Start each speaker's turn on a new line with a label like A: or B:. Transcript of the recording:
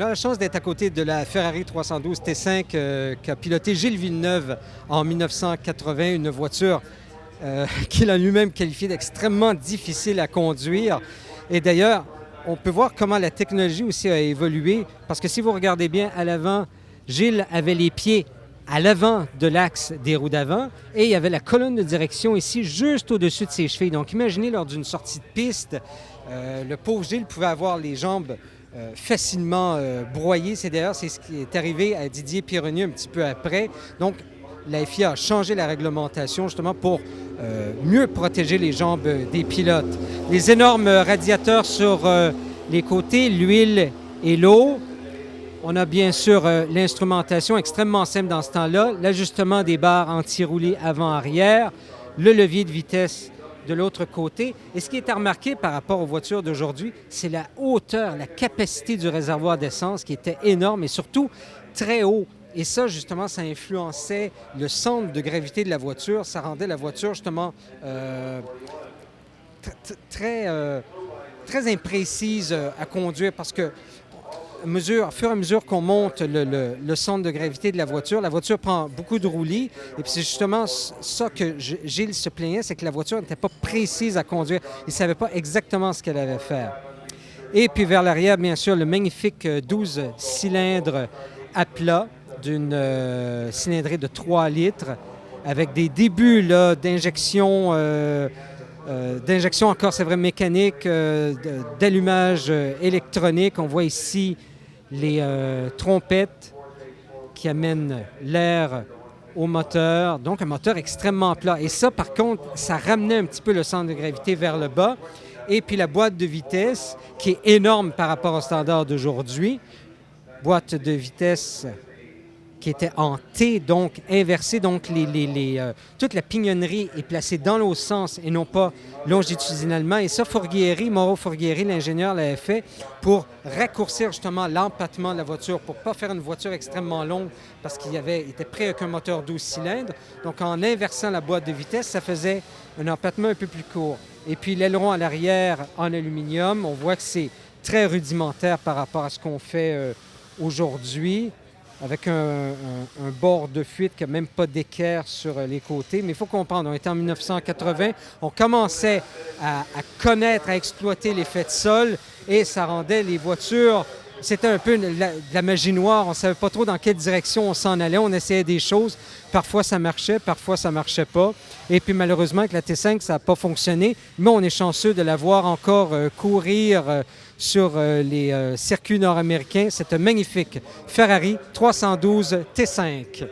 A: la chance d'être à côté de la Ferrari 312 T5 qu'a piloté Gilles Villeneuve en 1980, une voiture qu'il a lui-même qualifiée d'extrêmement difficile à conduire. Et d'ailleurs, on peut voir comment la technologie aussi a évolué, parce que si vous regardez bien à l'avant, Gilles avait les pieds à l'avant de l'axe des roues d'avant et il y avait la colonne de direction ici juste au-dessus de ses chevilles. Donc imaginez lors d'une sortie de piste, le pauvre Gilles pouvait avoir les jambes facilement broyées. C'est d'ailleurs ce qui est arrivé à Didier Pironi un petit peu après. Donc la FIA a changé la réglementation justement pour mieux protéger les jambes des pilotes. Les énormes radiateurs sur les côtés, l'huile et l'eau. On a bien sûr l'instrumentation extrêmement simple dans ce temps-là, l'ajustement des barres anti-roulées avant-arrière, le levier de vitesse de l'autre côté. Et ce qui est à remarquer par rapport aux voitures d'aujourd'hui, c'est la hauteur, la capacité du réservoir d'essence qui était énorme et surtout très haut. Et ça, justement, ça influençait le centre de gravité de la voiture. Ça rendait la voiture, justement, très imprécise à conduire parce que au fur et à mesure qu'on monte le centre de gravité de la voiture prend beaucoup de roulis. Et puis c'est justement ça que Gilles se plaignait, c'est que la voiture n'était pas précise à conduire. Il ne savait pas exactement ce qu'elle allait faire. Et puis vers l'arrière, bien sûr, le magnifique 12 cylindres à plat d'une cylindrée de 3 litres avec des débuts d'injection encore, c'est vrai, mécanique, d'allumage électronique. On voit ici les trompettes qui amènent l'air au moteur. Donc, un moteur extrêmement plat. Et ça, par contre, ça ramenait un petit peu le centre de gravité vers le bas. Et puis, la boîte de vitesse, qui est énorme par rapport au standard d'aujourd'hui. Boîte de vitesse qui était en T, donc inversée. Donc, toute la pignonnerie est placée dans l'autre sens et non pas longitudinalement. Et ça, Mauro Forghieri, l'ingénieur, l'avait fait pour raccourcir justement l'empattement de la voiture, pour ne pas faire une voiture extrêmement longue parce qu'il était prêt avec un moteur 12 cylindres. Donc, en inversant la boîte de vitesse, ça faisait un empattement un peu plus court. Et puis, l'aileron à l'arrière en aluminium, on voit que c'est très rudimentaire par rapport à ce qu'on fait aujourd'hui, avec un bord de fuite qui n'a même pas d'équerre sur les côtés. Mais il faut comprendre, on était en 1980, on commençait à connaître, à exploiter l'effet de sol et ça rendait les voitures... C'était un peu de la magie noire. On ne savait pas trop dans quelle direction on s'en allait. On essayait des choses. Parfois, ça marchait, parfois, ça ne marchait pas. Et puis, malheureusement, avec la T5, ça n'a pas fonctionné. Mais on est chanceux de la voir encore courir sur les circuits nord-américains. C'est un magnifique Ferrari 312 T5.